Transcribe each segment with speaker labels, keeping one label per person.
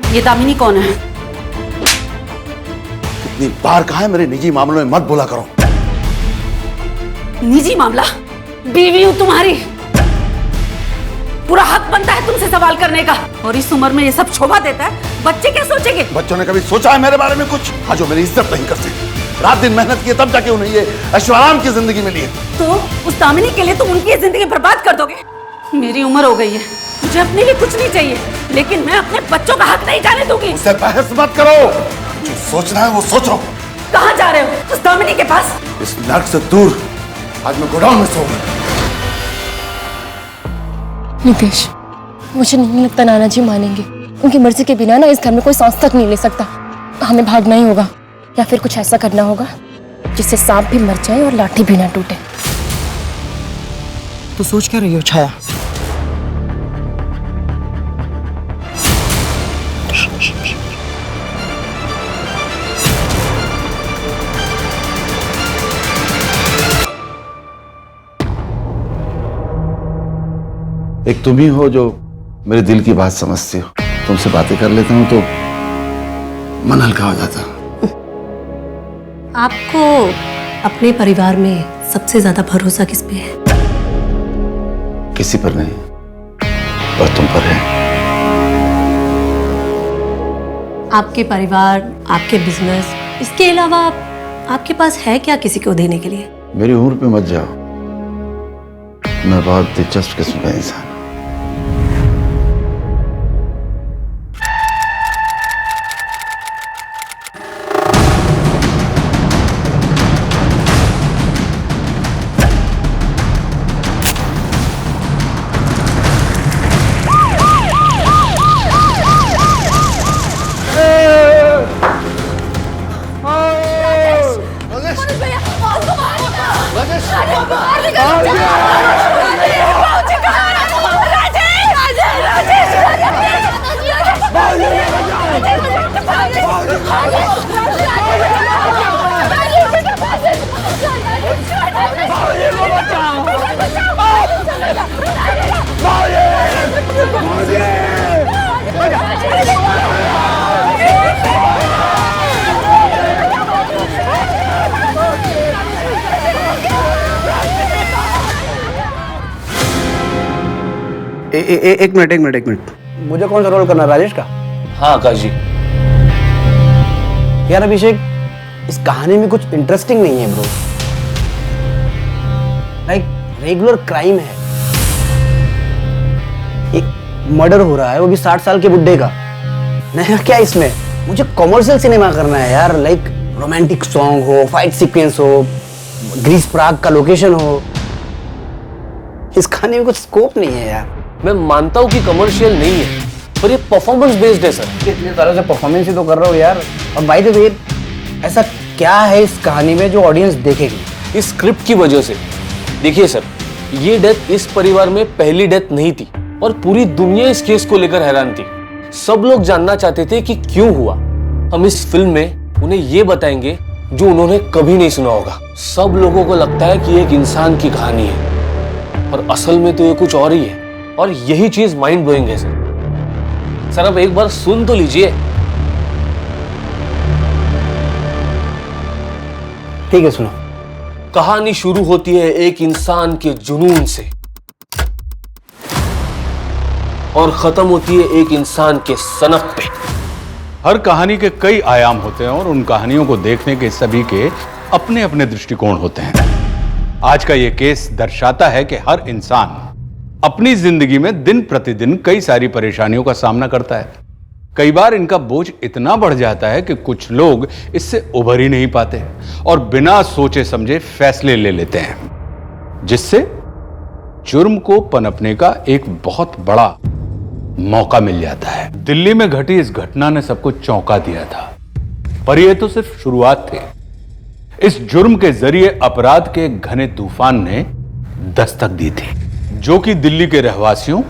Speaker 1: ये दामिनी कौन है?
Speaker 2: कितनी बार कहा है मेरे निजी मामलों में मत बोला करो।
Speaker 1: निजी मामला? बीवी हूं तुम्हारी, पूरा हक बनता है तुमसे सवाल करने का। और इस उम्र में ये सब शोभा देता है, बच्चे क्या सोचेंगे?
Speaker 2: बच्चों ने कभी सोचा है मेरे बारे में कुछ? आज जो मेरी इज्जत नहीं करते, रात दिन मेहनत की तब जाके उन्हें ये ऐशोआराम की जिंदगी मिली है।
Speaker 1: तो उस दामिनी के लिए तुम उनकी जिंदगी बर्बाद कर दोगे? मेरी उम्र हो गई है, मुझे अपने लिए कुछ नहीं चाहिए, लेकिन मैं अपने बच्चों का हक नहीं जाने दूंगी।
Speaker 2: उससे बहस मत करो, जो सोचना है वो सोचो।
Speaker 1: कहाँ जा रहे हो? उस दामिनी के पास?
Speaker 2: इस नर्क से दूर। आज मैं गोडाउन में सोऊंगा।
Speaker 3: नितेश, मुझे नहीं लगता नाना जी मानेंगे। उनकी मर्जी के बिना ना इस घर में कोई सांस तक नहीं ले सकता। हमें भागना ही होगा, या फिर कुछ ऐसा करना होगा जिससे सांप भी मर जाए और लाठी भी ना टूटे।
Speaker 4: तो सोच क्या रही हो छाया?
Speaker 2: एक तुम ही हो जो मेरे दिल की बात समझती हो। तुमसे बातें कर लेता हूं तो मन हल्का हो जाता।
Speaker 5: आपको अपने परिवार में सबसे ज्यादा भरोसा किस पे है?
Speaker 2: किसी पर नहीं, और तुम पर है।
Speaker 5: आपके परिवार, आपके बिजनेस, इसके अलावा आपके पास है क्या किसी को देने के लिए?
Speaker 2: मेरी उम्र पे मत जाओ, मैं बहुत दिलचस्प किस्म का इंसान।
Speaker 4: एक मिनट। मुझे कौन सा रोल करना है, राजेश का?
Speaker 6: हाँ आकाश जी।
Speaker 4: यार अभिषेक, इस कहानी में कुछ इंटरेस्टिंग नहीं है ब्रो। लाइक रेगुलर क्राइम है, एक मर्डर हो रहा है, वो भी 60 साल के बुड्ढे का। नया क्या इसमें? मुझे कॉमर्शियल सिनेमा करना है यार। लाइक रोमांटिक सॉन्ग हो, फाइट सीक्वेंस हो, ग्रीस प्राग का लोकेशन हो। इस कहानी में कुछ स्कोप नहीं है यार।
Speaker 6: मैं मानता हूँ कि कमर्शियल नहीं है, पर ये परफॉर्मेंस बेस्ड है सर।
Speaker 4: इतने सालों से परफॉर्मेंस ही तो कर रहा हूँ यार। और बाय द वे, ऐसा क्या है इस कहानी में जो ऑडियंस देखेगी?
Speaker 6: इस स्क्रिप्ट की वजह से। देखिए सर, ये डेथ इस परिवार में पहली डेथ नहीं थी, और पूरी दुनिया इस केस को लेकर हैरान थी। सब लोग जानना चाहते थे कि क्यों हुआ। हम इस फिल्म में उन्हें ये बताएंगे जो उन्होंने कभी नहीं सुना होगा। सब लोगों को लगता है कि एक इंसान की कहानी है, और असल में तो ये कुछ और ही है, और यही चीज माइंड ब्लोइंग है सर। अब एक बार सुन तो लीजिए।
Speaker 4: ठीक है, सुनो।
Speaker 6: कहानी शुरू होती है एक इंसान के जुनून से, और खत्म होती है एक इंसान के सनक पे।
Speaker 7: हर कहानी के कई आयाम होते हैं, और उन कहानियों को देखने के सभी के अपने अपने दृष्टिकोण होते हैं। आज का ये केस दर्शाता है कि हर इंसान अपनी जिंदगी में दिन प्रतिदिन कई सारी परेशानियों का सामना करता है। कई बार इनका बोझ इतना बढ़ जाता है कि कुछ लोग इससे उभर ही नहीं पाते और बिना सोचे समझे फैसले ले लेते हैं, जिससे जुर्म को पनपने का एक बहुत बड़ा मौका मिल जाता है। दिल्ली में घटी इस घटना ने सबको चौंका दिया था, पर यह तो सिर्फ शुरुआत थी। इस जुर्म के जरिए अपराध के घने तूफान ने दस्तक दी थी, जो कि दिल्ली के रहवासियों,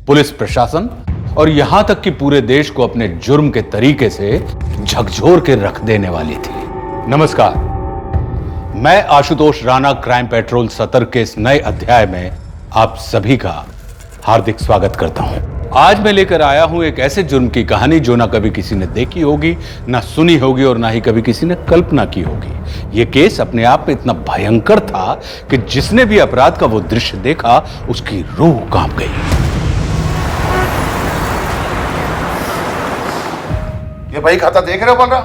Speaker 7: पुलिस प्रशासन और यहां तक कि पूरे देश को अपने जुर्म के तरीके से झकझोर के रख देने वाली थी। नमस्कार, मैं आशुतोष राणा क्राइम पेट्रोल सतर्क के इस नए अध्याय में आप सभी का हार्दिक स्वागत करता हूं। आज मैं लेकर आया हूं एक ऐसे जुर्म की कहानी जो ना कभी किसी ने देखी होगी, ना सुनी होगी और ना ही कभी किसी ने कल्पना की होगी। यह केस अपने आप में इतना भयंकर था कि जिसने भी अपराध का वो दृश्य देखा उसकी रूह कांप गई।
Speaker 2: ये बही खाता देख रहे हो बोल रहा,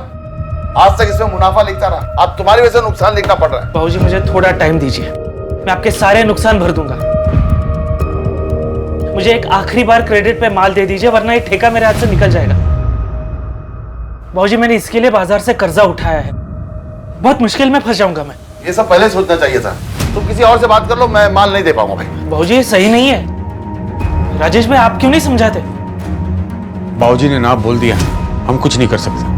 Speaker 2: आज तक इसमें मुनाफा लिखता रहा, अब तुम्हारी वजह से नुकसान लिखना पड़ रहा है।
Speaker 8: बाबूजी मुझे थोड़ा टाइम दीजिए, मैं आपके सारे नुकसान भर दूंगा। मुझे एक आखिरी बार क्रेडिट पे माल दे दीजिए, वरना ये ठेका मेरे हाथ से निकल जाएगा। बाबूजी मैंने इसके लिए बाजार से कर्जा उठाया है, बहुत मुश्किल में फंस जाऊंगा मैं।
Speaker 2: ये सब पहले सोचना चाहिए था। तुम किसी और से बात कर लो, मैं माल नहीं दे पाऊंगा भाई।
Speaker 8: बाबूजी ये सही नहीं है। राजेश भाई आप क्यों नहीं समझाते?
Speaker 9: बाबूजी ने ना बोल दिया, हम कुछ नहीं कर सकते।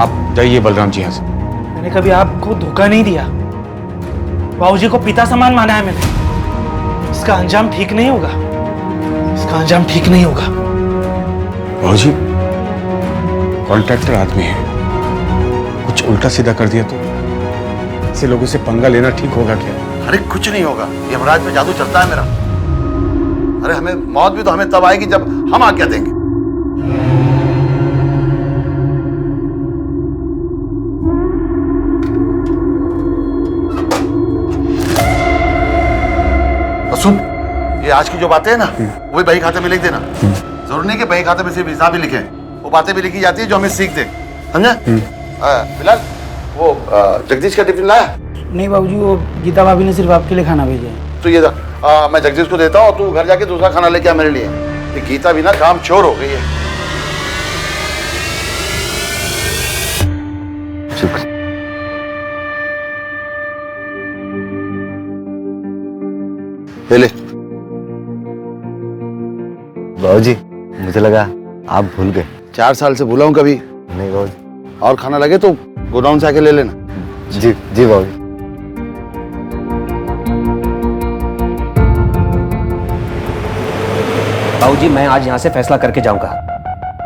Speaker 9: आप जाइए बलराम जी यहाँ से।
Speaker 8: मैंने कभी आपको धोखा नहीं दिया, बाबूजी को पिता समान माना है मैंने। इसका अंजाम ठीक नहीं होगा, इसका अंजाम ठीक नहीं होगा।
Speaker 9: बाबूजी कॉन्ट्रैक्टर आदमी है, कुछ उल्टा सीधा कर दिया तो ऐसे लोगों से पंगा लेना ठीक होगा क्या?
Speaker 2: अरे कुछ नहीं होगा, यमराज में जादू चलता है मेरा। अरे हमें मौत भी तो हमें तब आएगी जब हम आज्ञा देंगे। सुन, ये आज की जो बातें हैं ना, वो भी बही खाते में लिख देना। जरूर नहीं कि बही खाते में सिर्फ हिसाब ही लिखे, वो बातें भी लिखी जाती है जो हमें सीख दे, समझा? बिलाल, वो जगदीश का टिफिन लाया?
Speaker 4: नहीं बाबूजी, वो गीता भाभी ने सिर्फ आपके लिए खाना भेजा है।
Speaker 2: तो ये मैं जगदीश को देता हूँ, तू घर जाके दूसरा खाना लेके आ मेरे लिए। ये गीता भी ना काम चोर हो गई है। शुक्र। ले
Speaker 4: बाबूजी मुझे लगा आप भूल गए।
Speaker 2: 4 साल से भूला हूँ कभी
Speaker 4: नहीं बाबूजी।
Speaker 2: और खाना लगे तो गोडाउन से आके ले लेना।
Speaker 4: जी जी बाबूजी।
Speaker 10: बाबूजी मैं आज यहाँ से फैसला करके जाऊंगा।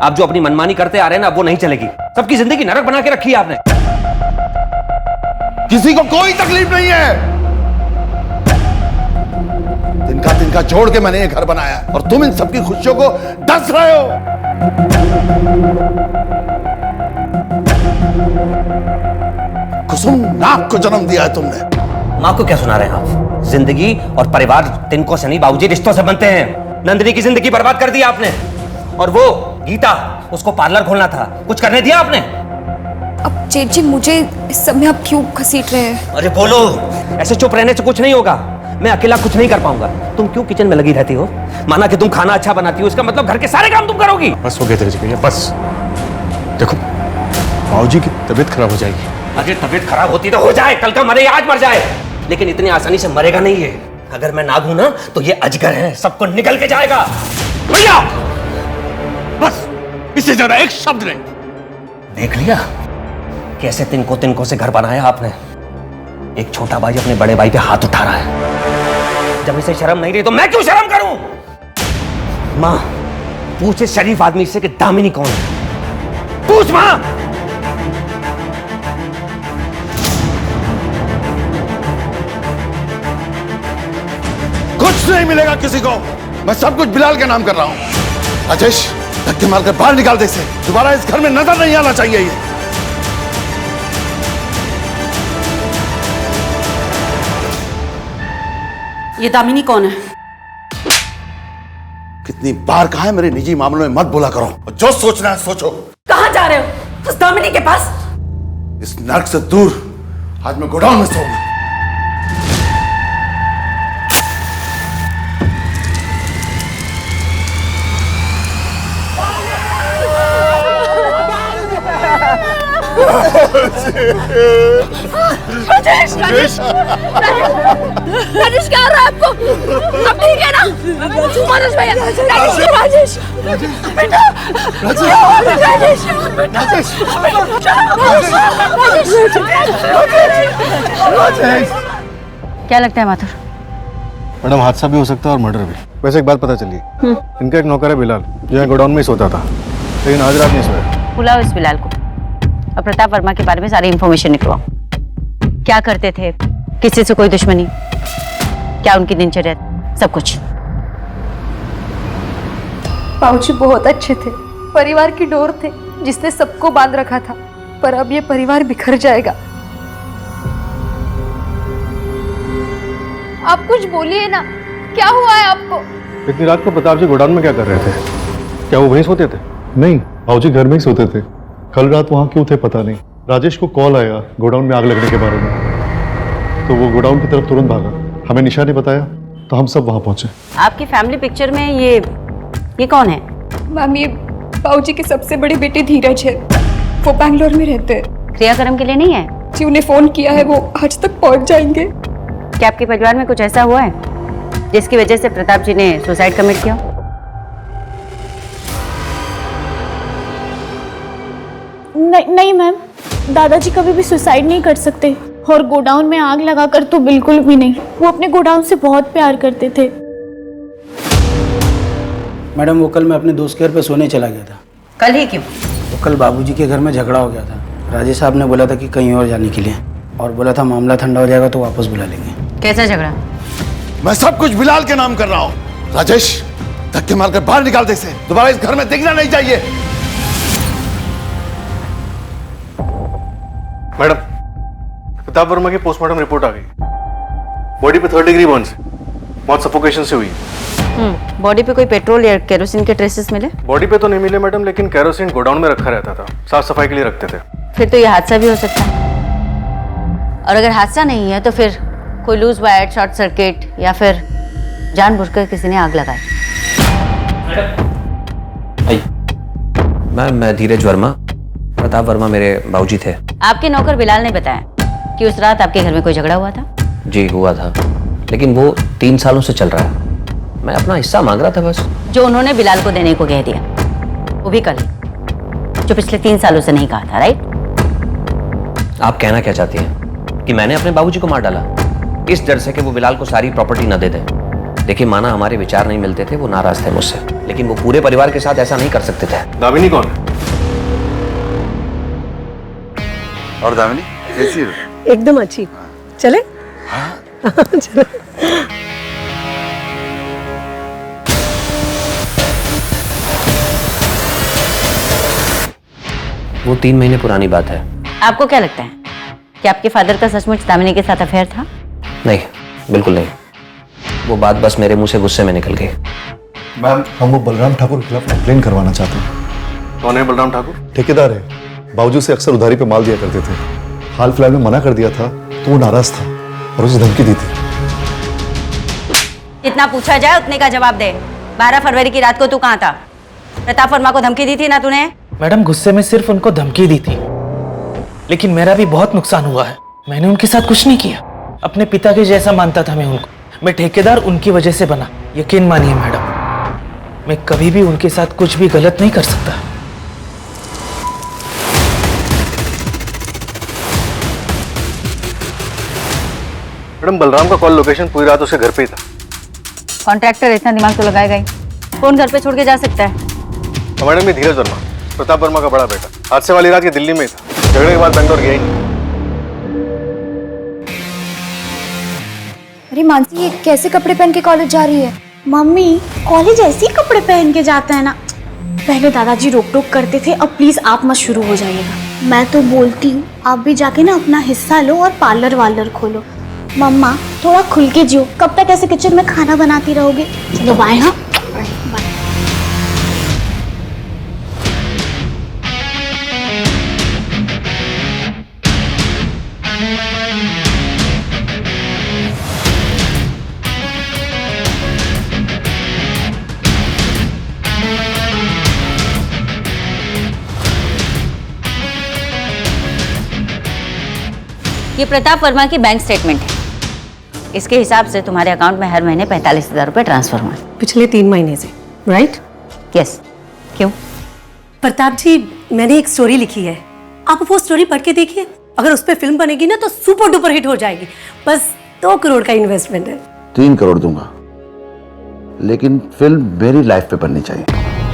Speaker 10: आप जो अपनी मनमानी करते आ रहे हैं ना, वो नहीं चलेगी। सबकी जिंदगी नरक बना के रखी है आपने।
Speaker 2: किसी को कोई तकलीफ नहीं है। तिनका जोड़ के मैंने ये घर बनाया और तुम इन सबकी खुशियों को डस रहे हो। कुसुम नाग को जन्म दिया है तुमने।
Speaker 10: माँ को क्या सुना रहे हैं आप? जिंदगी और परिवार तिनको से नहीं बाबूजी, रिश्तों से बनते हैं। नंदिनी की जिंदगी बर्बाद कर दी आपने। और वो गीता, उसको पार्लर खोलना था, कुछ करने दिया आपने?
Speaker 3: अब जेठ जी मुझे इस समय आप क्यों घसीट रहे हैं?
Speaker 10: अरे बोलो, ऐसे चुप रहने से कुछ नहीं होगा। मैं अकेला कुछ नहीं कर पाऊंगा। तुम क्यों किचन में लगी रहती हो? माना कि तुम खाना अच्छा बनाती हो, इसका मतलब घर के सारे काम तुम करोगी।
Speaker 9: बस हो गया तेरे भैया, बस। देखो बाबूजी की तबीयत खराब हो जाएगी।
Speaker 10: अगर तबीयत खराब होती तो हो जाए, कल का मरे आज मर जाए, लेकिन इतनी आसानी से मरेगा नहीं है। अगर मैं नाग हूं ना तो ये अजगर है, सबको निकल के जाएगा।
Speaker 7: भैया बस, इससे ज्यादा एक शब्द नहीं।
Speaker 10: देख लिया कैसे तिनको से घर बनाया आपने। एक छोटा भाई अपने बड़े भाई पे हाथ उठा रहा है। जब इसे शर्म नहीं रही तो मैं क्यों शर्म करूं? मां पूछे शरीफ आदमी से कि दामिनी कौन है। पूछ मां।
Speaker 2: कुछ नहीं मिलेगा किसी को। मैं सब कुछ बिलाल के नाम कर रहा हूं। राजेश, धक्के मारकर बाहर निकाल दे इसे। दोबारा इस घर में नजर नहीं आना चाहिए ये।
Speaker 1: ये दामिनी कौन है?
Speaker 2: कितनी बार कहा है मेरे निजी मामलों में मत बोला करो। और जो सोचना है सोचो।
Speaker 1: कहाँ जा रहे हो? उस दामिनी के पास?
Speaker 2: इस नर्क से दूर आज मैं गोडाउन में सोऊंगा।
Speaker 1: राजेश, राजेश, राजेश क्या हो रहा है आपको? अब ठीक है ना? मनोज भैया, राजेश, बेटा, राजेश,
Speaker 5: क्या लगता है माथुर?
Speaker 9: मैडम हादसा भी हो सकता है और मर्डर भी। वैसे एक बात पता चली, इनका एक नौकर है बिलाल, जो यहाँ गोडाउन में ही सोता था, लेकिन आज रात नहीं सोया।
Speaker 5: बुलाओ इस बिलाल को और प्रताप वर्मा के बारे में सारी इंफॉर्मेशन निकलवाओ। क्या करते थे, किसी से कोई दुश्मनी, क्या उनकी दिनचर्या, सब कुछ।
Speaker 3: बाबूजी बहुत अच्छे थे, परिवार की डोर थे जिसने सबको बांध रखा था, पर अब ये परिवार बिखर जाएगा। आप कुछ बोलिए ना, क्या हुआ है आपको?
Speaker 11: इतनी रात को प्रताप जी गोडाउन में क्या कर रहे थे? क्या वो वहीं सोते थे? नहीं, बाबूजी घर में ही सोते थे। कल रात वहां क्यों थे पता नहीं। राजेश को कॉल आया गोडाउन में आग लगने के बारे में, तो वो गोडाउन की तरफ तुरंत भागा। हमें निशा ने बताया तो हम सब वहां पहुंचे।
Speaker 1: आपकी फैमिली पिक्चर में ये कौन है?
Speaker 3: मैम, ये बाबूजी की सबसे बड़ी बेटी धीरज है, वो बैंगलोर में रहते हैं।
Speaker 1: क्रियाक्रम के लिए नहीं है?
Speaker 3: जी, उन्हें फोन किया है, वो आज तक पहुंच जाएंगे।
Speaker 1: क्या आपके परिवार में कुछ ऐसा हुआ है जिसकी वजह से प्रताप जी ने सुसाइड कमिट किया?
Speaker 12: नहीं मैम, दादाजी कभी भी सुसाइड नहीं कर सकते, और गोडाउन में आग लगाकर तो बिल्कुल भी नहीं। वो अपने गोडाउन से बहुत प्यार करते थे।
Speaker 4: मैडम, वो कल मैं अपने दोस्त के घर पे सोने चला गया था।
Speaker 1: कल ही क्यों?
Speaker 4: तो कल बाबूजी के घर में झगड़ा हो गया था। राजेश साहब ने बोला था कि कहीं और जाने के लिए, और बोला था मामला ठंडा हो जाएगा तो वापस बुला लेंगे।
Speaker 1: कैसा झगड़ा?
Speaker 2: मैं सब कुछ बिलाल के नाम कर रहा हूँ। राजेश, धक्के मारकर बाहर निकाल दे इसे, दोबारा इस घर में दिखना नहीं चाहिए।
Speaker 11: मैडम, प्रताप वर्मा की पोस्टमार्टम रिपोर्ट आ गई। बॉडी पे 3rd डिग्री बर्न्स, बहुत सफोकेशन से हुई।
Speaker 1: बॉडी पे कोई पेट्रोल या केरोसिन के ट्रेसेस मिले?
Speaker 11: बॉडी पे तो नहीं मिले मैडम, लेकिन केरोसिन गोडाउन में रखा रहता था, साफ सफाई के लिए रखते थे।
Speaker 1: फिर तो ये हादसा भी हो सकता है। और अगर हादसा नहीं है तो फिर कोई लूज वायर, शॉर्ट सर्किट, या फिर जानबूझकर किसी ने आग लगाई।
Speaker 10: मैं धीरज वर्मा, प्रताप वर्मा मेरे बाबूजी थे।
Speaker 1: आपके नौकर बिलाल ने बताया कि उस रात आपके घर में कोई झगड़ा हुआ था?
Speaker 10: जी हुआ था, लेकिन वो 3 सालों से चल रहा है। मैं अपना हिस्सा मांग रहा था बस।
Speaker 1: जो उन्होंने बिलाल को देने को कह दिया, वो भी कल, जो पिछले 3 सालों से नहीं कहा था, राइट?
Speaker 10: आप कहना क्या चाहती हैं कि मैंने अपने बाबूजी को मार डाला इस डर से कि वो बिलाल को सारी प्रॉपर्टी न दे दें? देखिए माना, हमारे विचार नहीं मिलते थे, वो नाराज थे मुझसे, लेकिन वो पूरे परिवार के साथ ऐसा नहीं कर सकते थे।
Speaker 11: दामिनी कौन है?
Speaker 2: और दामिनी कैसी है?
Speaker 5: एकदम अच्छी। चले? चलो।
Speaker 10: वो 3 महीने पुरानी बात है।
Speaker 1: आपको क्या लगता है कि आपके फादर का सचमुच दामिनी के साथ अफेयर था?
Speaker 10: नहीं, बिल्कुल नहीं। वो बात बस मेरे मुंह से गुस्से में निकल गई।
Speaker 11: मैम,
Speaker 13: हम वो बलराम ठाकुर के खिलाफ कंप्लेन करवाना चाहते हैं।
Speaker 11: कौन है बलराम ठाकुर?
Speaker 13: ठेकेदार है, बाबूजी से अक्सर उधारी पे माल दिया करते थे। हाल फिलहाल में मना कर दिया था तो वो नाराज था और उसे धमकी दी थी।
Speaker 1: जितना पूछा जाए उतने का जवाब दे। 12 फरवरी की रात को तू कहाँ था? प्रताप वर्मा को धमकी दी थी ना तूने?
Speaker 8: मैडम, गुस्से में सिर्फ उनको धमकी दी थी, लेकिन मेरा भी बहुत नुकसान हुआ है। मैंने उनके साथ कुछ नहीं किया, अपने पिता के जैसा मानता था मैं उनको। मैं ठेकेदार उनकी वजह से बना, यकीन मानिए मैडम, मैं कभी भी उनके साथ कुछ भी गलत नहीं कर सकता।
Speaker 11: मैडम, बलराम का कॉल लोकेशन पूरी रात उसके घर पे ही था।
Speaker 1: कॉन्ट्रैक्टर इतना दिमाग तो लगाएगा ही, कौन घर पे छोड़ के जा सकता है?
Speaker 11: तो मैडम, ये धीरज वर्मा, प्रताप वर्मा का बड़ा बेटा, हादसे वाली रात ये दिल्ली में ही था, झगड़े के बाद बैंगलोर गया ही नहीं।
Speaker 12: अरे मानसी, ये कैसे कपड़े पहन के कॉलेज जा रही है? मम्मी, कॉलेज ऐसे ही कपड़े पहन के जाता है ना। पहले दादाजी रोक टोक करते थे, अब प्लीज आप मत शुरू हो जाइएगा। मैं तो बोलती हूँ आप भी जाके ना अपना हिस्सा लो और पार्लर वार्लर खोलो। मम्मा, थोड़ा खुल के जियो, कब तक ऐसे किचन में खाना बनाती रहोगे? चलो बाय। हाँ बाय।
Speaker 1: ये प्रताप वर्मा की बैंक स्टेटमेंट है। इसके हिसाब से तुम्हारे अकाउंट में हर महीने 45,000 रुपए ट्रांसफर हुए
Speaker 5: पिछले 3 महीने से, राइट?
Speaker 1: यस। क्यों?
Speaker 5: प्रताप जी, मैंने एक स्टोरी लिखी है, आप वो स्टोरी पढ़ के देखिए। अगर उस पर फिल्म बनेगी ना तो सुपर डुपर हिट हो जाएगी। बस 2 करोड़ का इन्वेस्टमेंट है।
Speaker 2: 3 करोड़ दूंगा, लेकिन फिल्म मेरी लाइफ पे बननी चाहिए,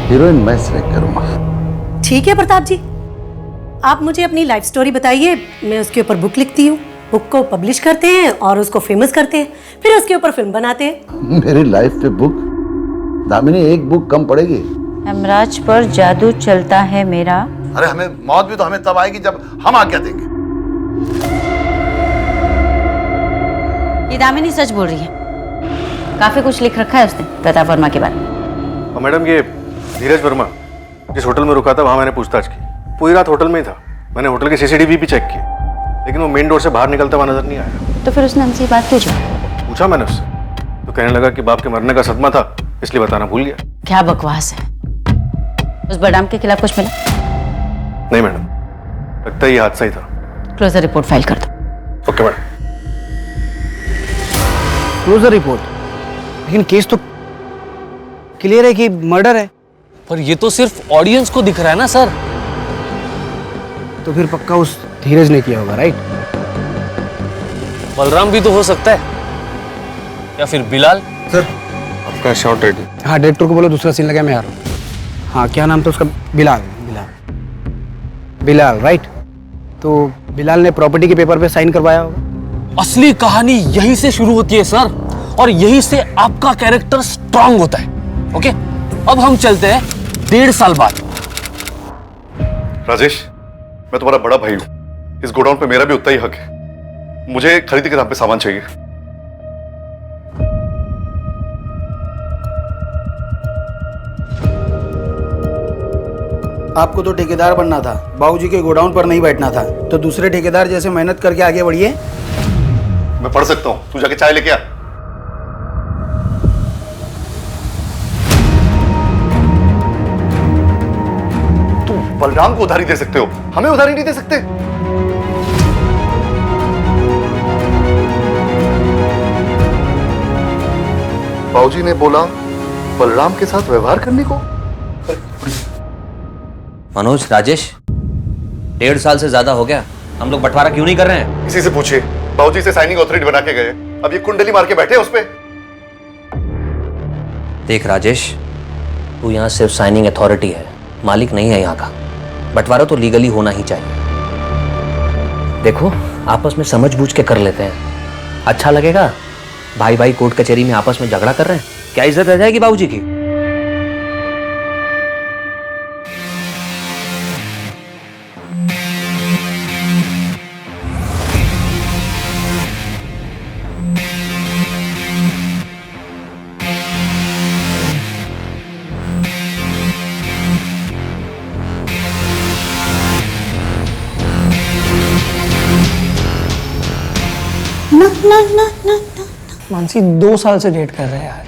Speaker 2: हीरोइन मैं सिलेक्ट करूंगा।
Speaker 5: ठीक है प्रताप जी, आप मुझे अपनी लाइफ स्टोरी बताइए, मैं उसके ऊपर बुक लिखती हूँ, बुक को पब्लिश करते हैं और उसको फेमस करते हैं, फिर उसके ऊपर फिल्म बनाते हैं।
Speaker 2: मेरी लाइफ पे बुक? दामिनी, एक बुक कम पड़ेगी,
Speaker 14: हेमराज पर जादू चलता है मेरा।
Speaker 2: अरे हमें मौत भी तो हमें तब आएगी जब हम आज्ञा देंगे।
Speaker 14: ये दामिनी सच बोल रही है, काफी कुछ लिख रखा है उसने प्रताप वर्मा के बारे में।
Speaker 11: और मैडम ये धीरज वर्मा जिस होटल में रुका था वहां मैंने पूछताछ की, पूरी रात होटल में ही था। मैंने होटल के सीसीटीवी भी चेक किए, लेकिन वो मेन डोर से बाहर निकलता हुआ नजर नहीं आया।
Speaker 14: तो फिर उसने हमसे ये बात क्यों छुपी?
Speaker 11: पूछा मैंने उससे, तो कहने लगा कि बाप के मरने का सदमा था इसलिए बताना भूल गया।
Speaker 14: क्या बकवास है। उस बदाम के खिलाफ कुछ मिला?
Speaker 11: नहीं मैडम, लगता है ये हादसा ही था।
Speaker 14: क्लोजर रिपोर्ट फाइल कर दो।
Speaker 11: Okay madam.
Speaker 4: Closure report? लेकिन केस तो क्लियर है कि मर्डर है।
Speaker 6: पर ये तो सिर्फ ऑडियंस को दिख रहा है ना सर।
Speaker 4: तो फिर पक्का उस धीरज ने किया होगा, राइट?
Speaker 6: बलराम भी तो हो सकता है, या फिर बिलाल।
Speaker 11: सर आपका शॉट रेडी।
Speaker 4: हाँ, डायरेक्टर को बोलो दूसरा सीन लगा, मैं आ रहा हूँ। हाँ, क्या नाम था उसका? बिलाल। बिलाल, राइट? तो बिलाल ने प्रॉपर्टी के पेपर पे साइन करवाया होगा।
Speaker 6: असली कहानी यहीं से शुरू होती है सर, और यहीं से आपका कैरेक्टर स्ट्रांग होता है। ओके, अब हम चलते हैं 1.5 साल बाद।
Speaker 13: राजेश, मैं तुम्हारा बड़ा भाई हूं, इस गोडाउन पे मेरा भी उतना ही हक है। मुझे खरीदी के दाम पे सामान चाहिए।
Speaker 4: आपको तो ठेकेदार बनना था, बाबूजी के गोडाउन पर नहीं बैठना था। तो दूसरे ठेकेदार जैसे मेहनत करके आगे बढ़िए।
Speaker 13: मैं पढ़ सकता हूं, तू जाके चाय लेके आ। तू बलराम को उधारी दे सकते हो, हमें उधारी नहीं दे सकते। बाबूजी ने बोला बलराम के साथ व्यवहार करने को।
Speaker 10: मनोज, राजेश, 1.5 साल से ज्यादा हो गया, हम लोग बंटवारा क्यों नहीं कर रहे हैं?
Speaker 13: किसी से पूछिए, बाबूजी से साइनिंग अथॉरिटी बना के गए, अब ये कुंडली मार के बैठे उस पे।
Speaker 10: देख राजेश, तू यहाँ सिर्फ साइनिंग अथॉरिटी है, मालिक नहीं है यहाँ का। बंटवारा तो लीगली होना ही चाहिए। देखो, आपस में समझ बूझ के कर लेते हैं, अच्छा लगेगा। भाई भाई कोर्ट कचहरी में आपस में झगड़ा कर रहे हैं, क्या इज्जत रह जाएगी बाबूजी की?
Speaker 12: ना
Speaker 4: मानसी 2 साल से डेट कर रहे हैं यार,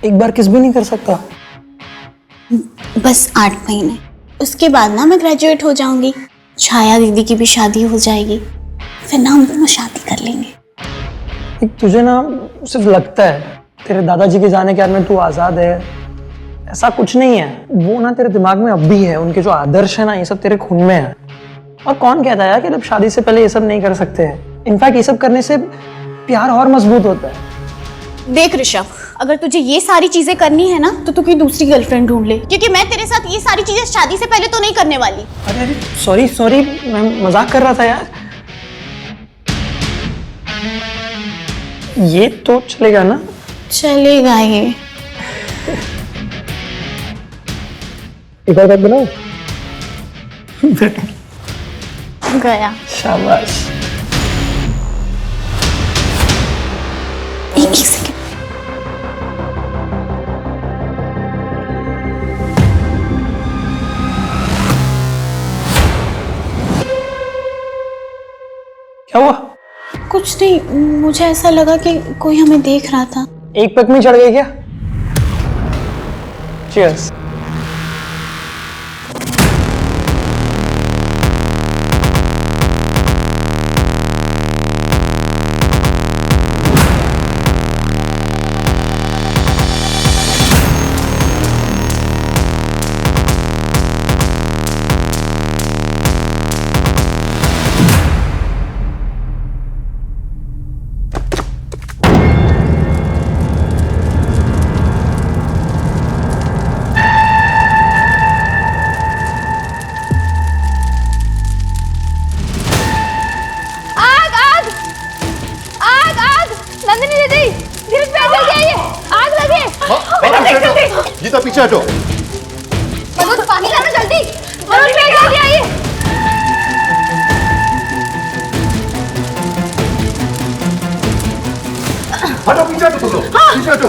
Speaker 4: एक बार किस भी नहीं कर सकता।
Speaker 12: बस 8 महीने, उसके बाद ना मैं ग्रेजुएट हो जाऊंगी, छाया दीदी की भी शादी हो जाएगी, फिर ना हम दोनों शादी कर लेंगे।
Speaker 4: तुझे ना सिर्फ लगता है तेरे दादाजी के जाने के बाद में तू आजाद है, ऐसा कुछ नहीं है। वो ना तेरे दिमाग में अब भी है, उनके जो आदर्श है ना, ये सब तेरे खून में है। और कौन कहता है कि जब शादी से पहले ये सब नहीं कर सकते हैं? इनफैक्ट ये सब करने से प्यार और मजबूत होता है।
Speaker 12: देख ऋषभ, अगर तुझे ये सारी चीजें करनी है ना तो तू कोई दूसरी गर्लफ्रेंड ढूंढ ले, क्योंकि मैं तेरे साथ ये सारी चीजें शादी से पहले तो नहीं करने वाली।
Speaker 4: अरे सॉरी, मैं मजाक कर रहा था यार। ये तो चलेगा ना?
Speaker 12: चलेगा ये।
Speaker 4: एक और बात बनाओ।
Speaker 12: गया।
Speaker 4: शाबाश।
Speaker 12: एक सेकंड।
Speaker 4: क्या हुआ?
Speaker 12: कुछ नहीं, मुझे ऐसा लगा कि कोई हमें देख रहा था।
Speaker 4: एक पग में चढ़ गई क्या? Cheers.
Speaker 13: गीता पीछे हटो।
Speaker 11: कुछ कर दो।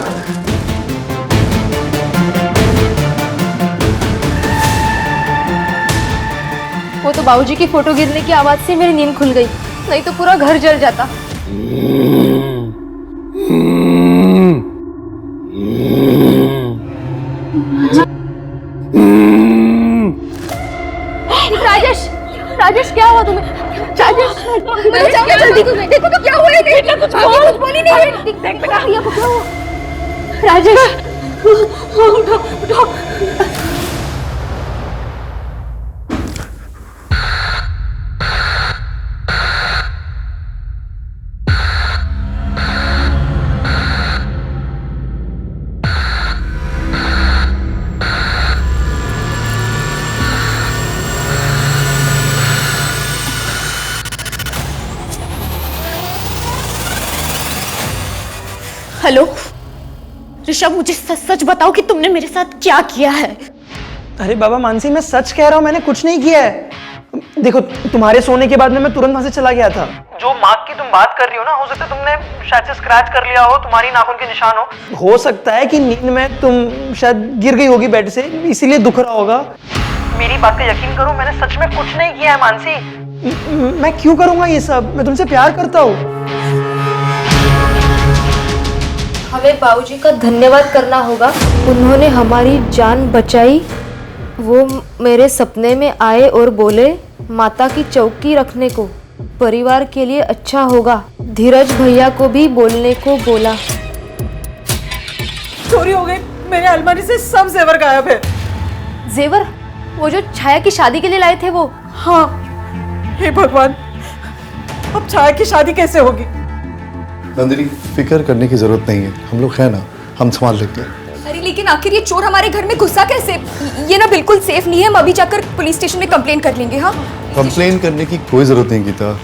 Speaker 3: वो तो बाबूजी की फोटो गिरने की आवाज से मेरी नींद खुल गई, नहीं तो पूरा घर जल जाता। राजेश, राजेश क्या हुआ तुम्हें? राजेश, जाओ जल्दी, देखो तो क्या हुआ है। बेटा कुछ बोली नहीं। देख बेटा, भैया को क्या हुआ? राजेश, उठो उठो।
Speaker 12: हेलो ऋषभ, मुझे सच सच बताओ कि तुमने मेरे साथ क्या किया है।
Speaker 4: अरे बाबा मानसी, मैं सच कह रहा हूँ, मैंने कुछ नहीं किया है। देखो, तुम्हारे सोने के बाद में मैं तुरंत वहां से चला गया था।
Speaker 8: जो मार्क की तुम बात कर रही हो ना, हो सकता है तुमने शायद से स्क्रैच कर लिया हो, तुम्हारी नाखून के निशान
Speaker 4: हो सकता है कि नींद में तुम शायद गिर गई होगी बेड से, इसीलिए दुख रहा होगा।
Speaker 8: मेरी बात का यकीन करो, मैंने सच में कुछ नहीं किया है मानसी।
Speaker 4: मैं क्यों करूंगा ये सब? मैं तुमसे प्यार करता हूँ।
Speaker 3: हमें बाबूजी का धन्यवाद करना होगा, उन्होंने हमारी जान बचाई। वो मेरे सपने में आए और बोले माता की चौकी रखने को, परिवार के लिए अच्छा होगा। धीरज भैया को भी बोलने को बोला।
Speaker 1: चोरी हो गई, मेरे अलमारी से सब जेवर गायब है।
Speaker 3: जेवर? वो जो छाया की शादी के लिए लाए थे वो?
Speaker 1: हाँ। हे भगवान, अब छाया की शादी कैसे होगी?
Speaker 13: नंदिनी, फिक्र करने की जरूरत नहीं है, हम लोग हैं ना, हम संभाल लेते हैं।
Speaker 15: अरे लेकिन आखिर ये चोर हमारे घर में घुसा कैसे? ये ना बिल्कुल सेफ नहीं है, हम अभी जाकर पुलिस स्टेशन में कंप्लेन कर लेंगे। हाँ,
Speaker 13: कंप्लेन करने की कोई जरूरत नहीं गीता,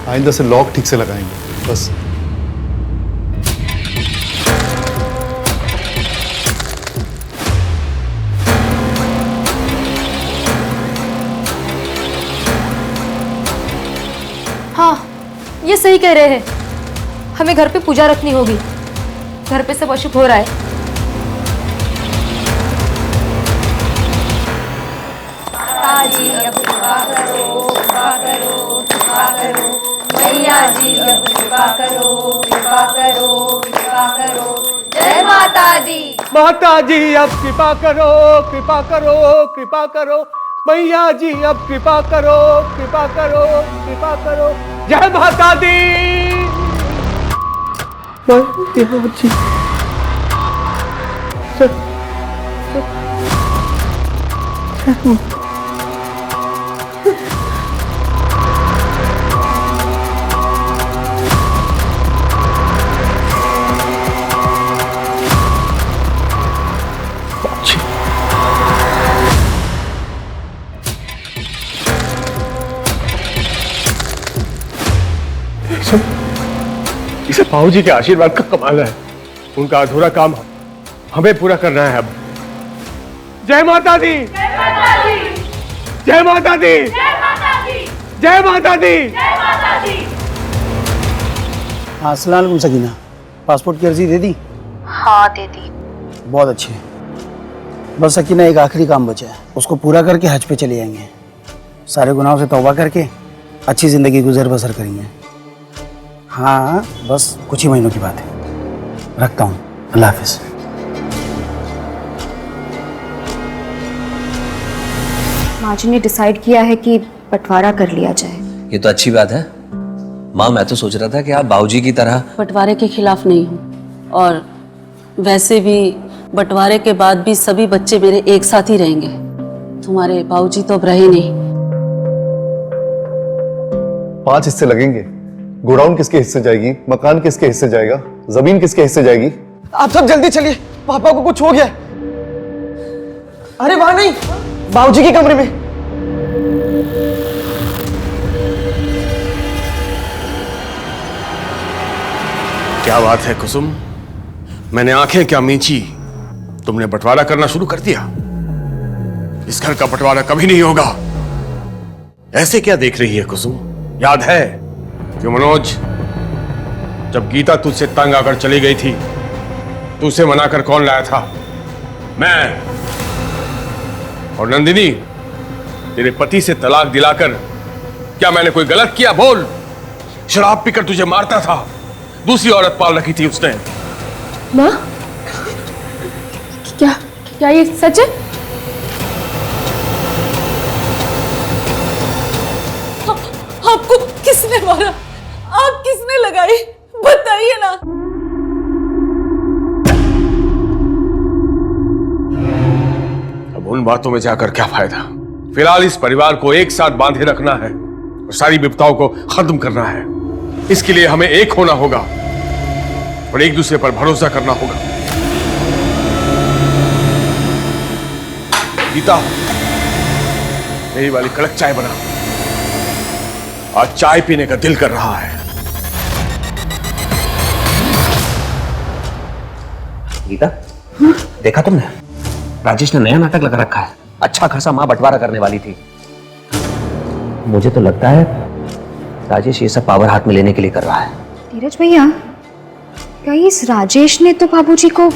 Speaker 13: आइंदा से लॉक ठीक से लगाएंगे बस।
Speaker 3: हाँ, ये सही कह रहे हैं, हमें घर पे पूजा रखनी होगी। घर पे सब अशुभ हो रहा है।
Speaker 15: जी अब कृपा करो, कृपा करो, कृपा करो। मैया जी अब कृपा करो, कृपा करो, कृपा करो। जय माता दी।
Speaker 6: माता जी अब कृपा करो, कृपा करो, कृपा करो। मैया जी अब कृपा करो, कृपा करो, कृपा करो। जय माता दी।
Speaker 9: इसे बाबूजी के आशीर्वाद का कमाल है। उनका अधूरा काम हमें पूरा करना है अब। जय माता दी। जय माता दी। जय माता दी। जय माता दी।
Speaker 4: हाँ, अस्सलाम वालेकुम सकीना, पासपोर्ट की अर्जी दे दी?
Speaker 12: हाँ दे दी।
Speaker 4: बहुत अच्छे। बस सकीना, एक आखिरी काम बचा है, उसको पूरा करके हज पे चले जाएंगे। सारे गुनाहों से तौबा करके अच्छी जिंदगी गुजर बसर करेंगे। हाँ, बस कुछ ही महीनों की बात है। रखता हूँ, अल्लाह हाफिज।
Speaker 12: माँ जी ने डिसाइड किया है कि बंटवारा कर लिया जाए।
Speaker 10: ये तो अच्छी बात है माँ। मैं तो सोच रहा था कि आप बाबूजी की तरह
Speaker 1: बंटवारे के खिलाफ नहीं हूँ, और वैसे भी बंटवारे के बाद भी सभी बच्चे मेरे एक साथ ही रहेंगे। तुम्हारे बाबूजी तो अब रहे नहीं।
Speaker 13: 5 हिस्से लगेंगे। गोडाउन किसके हिस्से जाएगी, मकान किसके हिस्से जाएगा, जमीन किसके हिस्से जाएगी?
Speaker 4: आप सब जल्दी चलिए, पापा को कुछ हो गया। अरे वहां नहीं, बाबूजी के कमरे में।
Speaker 9: क्या बात है कुसुम, मैंने आंखें क्या मींची, तुमने बंटवारा करना शुरू कर दिया। इस घर का बंटवारा कभी नहीं होगा। ऐसे क्या देख रही है कुसुम? याद है कि मनोज, जब गीता तुझसे तंग आकर चली गई थी तो उसे मनाकर कौन लाया था? मैं। और नंदिनी, तेरे पति से तलाक दिलाकर क्या मैंने कोई गलत किया? बोल। शराब पीकर तुझे मारता था, दूसरी औरत पाल रखी थी उसने।
Speaker 3: माँ, क्या क्या ये सच है?
Speaker 1: आपको किसने मारा? आग किसने लगाई? बताइए ना।
Speaker 9: अब उन बातों में जाकर क्या फायदा? फिलहाल इस परिवार को एक साथ बांधे रखना है और सारी विपदाओं को खत्म करना है। इसके लिए हमें एक होना होगा और एक दूसरे पर भरोसा करना होगा। गीता, मेरी वाली कड़क चाय बना। आज चाय पीने का दिल कर रहा है।
Speaker 10: गीता, देखा तुमने? राजेश ने नया नाटक लगा रखा है। अच्छा खासा मां बंटवारा करने वाली थी। मुझे तो लगता है राजेश ये सब पावर हाथ में लेने के लिए कर रहा है।
Speaker 12: धीरज भैया, क्या इस राजेश ने तो बाबूजी को...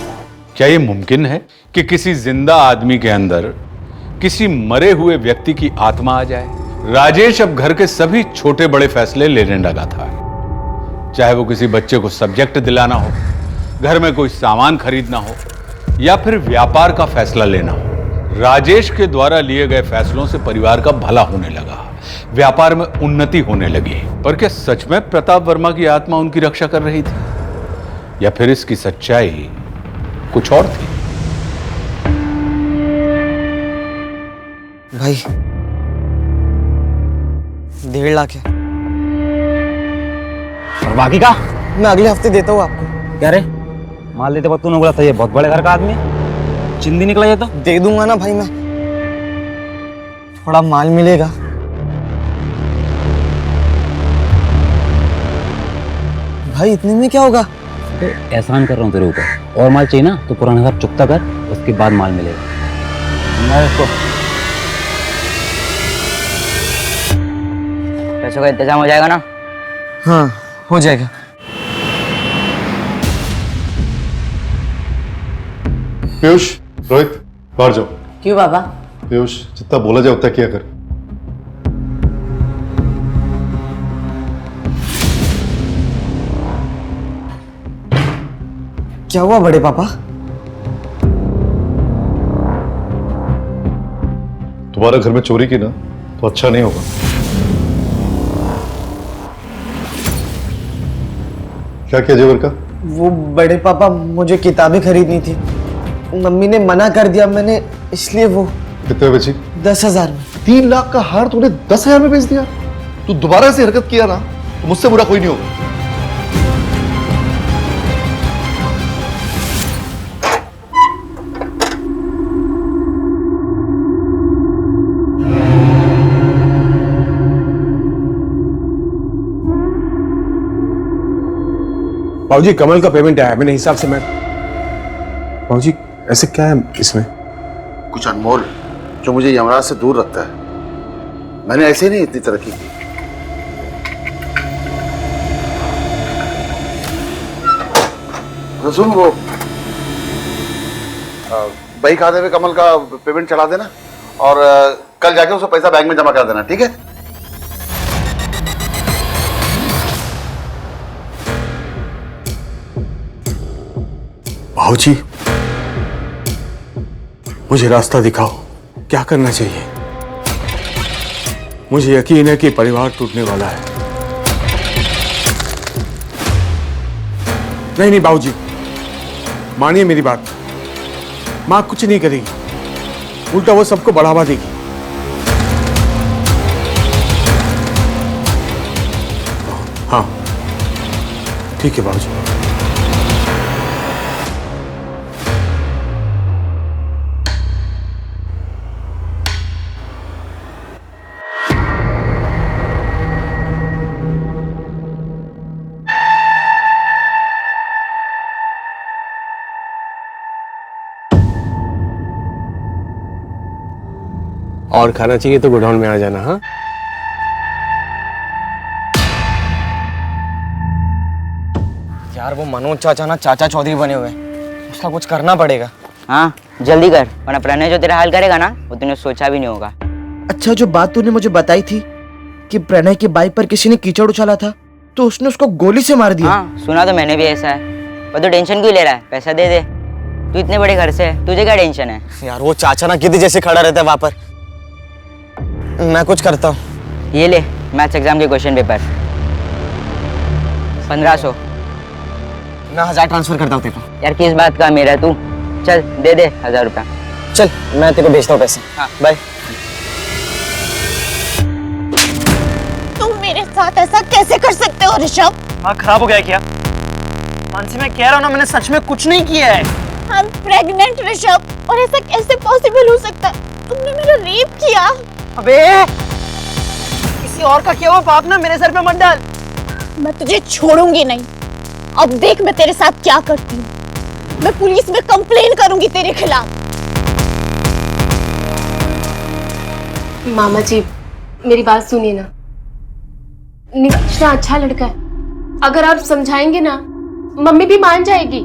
Speaker 7: क्या ये मुमकिन है कि किसी जिंदा आदमी के अंदर किसी मरे हुए व्यक्ति की आत्मा आ जाए? राजेश अब घर के सभी छोटे बड़े फैसले लेने लगा था, चाहे वो किसी बच्चे को सब्जेक्ट दिलाना हो, घर में कोई सामान खरीदना हो या फिर व्यापार का फैसला लेना हो। राजेश के द्वारा लिए गए फैसलों से परिवार का भला होने लगा, व्यापार में उन्नति होने लगी। और क्या सच में प्रताप वर्मा की आत्मा उनकी रक्षा कर रही थी, या फिर इसकी सच्चाई कुछ और थी?
Speaker 4: भाई 1.5 लाख है।
Speaker 10: और बाकी का
Speaker 4: मैं अगले हफ्ते देता हूँ आपको।
Speaker 10: क्या रे, माल देते वक्त तूने बोला था ये बहुत बड़े घर का आदमी है, चिंदी निकला ये तो।
Speaker 4: दे दूंगा ना भाई, मैं थोड़ा माल मिलेगा। भाई इतने में क्या होगा?
Speaker 10: तो एहसान कर रहा हूँ तेरे ऊपर। और माल चाहिए ना तो पुराना घर चुकता कर, उसके बाद माल मिलेगा। मैं इसको पैसों का इंतजाम हो जाएगा ना?
Speaker 4: हाँ हो जाएगा।
Speaker 13: पीयूष, रोहित, बाहर जाओ।
Speaker 1: क्यों बाबा?
Speaker 13: पीयूष, जितना बोला जाए उतना किया कर।
Speaker 4: क्या हुआ बड़े पापा?
Speaker 13: तुम्हारा घर में चोरी की ना तो अच्छा नहीं होगा। क्या किया जेवर का?
Speaker 4: वो बड़े पापा, मुझे किताबें खरीदनी थी, मम्मी ने मना कर दिया, मैंने इसलिए वो...
Speaker 13: कितने बेची?
Speaker 4: 10,000 में।
Speaker 13: 3 लाख का हार तूने 10,000 में बेच दिया? तू दोबारा से हरकत किया ना तो मुझसे बुरा कोई नहीं होगा।
Speaker 9: बाबूजी, कमल का पेमेंट आया, मेरे हिसाब से मैं... बाबूजी, ऐसे क्या है इसमें?
Speaker 2: कुछ अनमोल जो मुझे यमराज से दूर रखता है। मैंने ऐसे नहीं इतनी तरक्की की। तो सुन, वो बही खाते में कमल का पेमेंट चढ़ा देना और कल जाके उसे पैसा बैंक में जमा कर देना, ठीक है?
Speaker 9: बाबूजी, मुझे रास्ता दिखाओ, क्या करना चाहिए? मुझे यकीन है कि परिवार टूटने वाला है। नहीं बाबूजी, मानिए मेरी बात। मां कुछ नहीं करेगी, उल्टा वो सबको बढ़ावा देगी। हाँ ठीक है बाबूजी। और खाना चाहिए तो गोडाउन में आ जाना। हाँ
Speaker 4: यार, वो मनोज चाचा ना चाचा चौधरी बने हुए हैं।
Speaker 10: उसका कुछ करना पड़ेगा।
Speaker 16: हाँ जल्दी कर, वरना प्रणय जो तेरा हाल करेगा ना वो तूने सोचा भी नहीं होगा।
Speaker 17: अच्छा, जो बात तूने मुझे बताई थी कि प्रणय की बाइक पर किसी ने कीचड़ उछाला था तो उसने उसको गोली से मार दिया।
Speaker 16: हाँ सुना तो मैंने भी ऐसा है, पर तू टेंशन क्यों ले रहा है? पैसा दे दे, तू इतने बड़े घर से है, तुझे क्या टेंशन है?
Speaker 10: यार वो चाचा ना गिद्ध जैसे खड़ा रहता है वहां पर। मैं कुछ करता हूँ।
Speaker 16: ये ले मैथ्स एग्जाम के क्वेश्चन पेपर, 1500।
Speaker 10: मैं 1000 ट्रांसफर करता हूँ तेरे को।
Speaker 16: यार किस बात का मेरा तू, चल दे दे 1000 रुपया।
Speaker 10: चल मैं तेरे को भेजता हूँ पैसे।
Speaker 16: हाँ
Speaker 10: बाय।
Speaker 12: तुम मेरे साथ ऐसा कैसे कर सकते हो ऋषभ?
Speaker 8: दिमाग खराब हो गया क्या? मानसी मैं कह रहा हूँ ना, मैंने सच में कुछ नहीं किया है।
Speaker 12: I'm प्रेग्नेंट ऋषभ, और ऐसा कैसे पॉसिबल हो सकता है? तुमने मेरा रेप किया।
Speaker 8: अबे किसी और का किया हुआ पाप ना मेरे सर पे मत डाल।
Speaker 12: मैं तुझे छोड़ूंगी नहीं। अब देख मैं तेरे साथ क्या करती हूँ। मैं पुलिस में कंप्लेन करूंगी तेरे खिलाफ।
Speaker 3: मामा जी मेरी बात सुनिए ना, निश्चय अच्छा लड़का है, अगर आप समझाएंगे ना मम्मी भी मान जाएगी।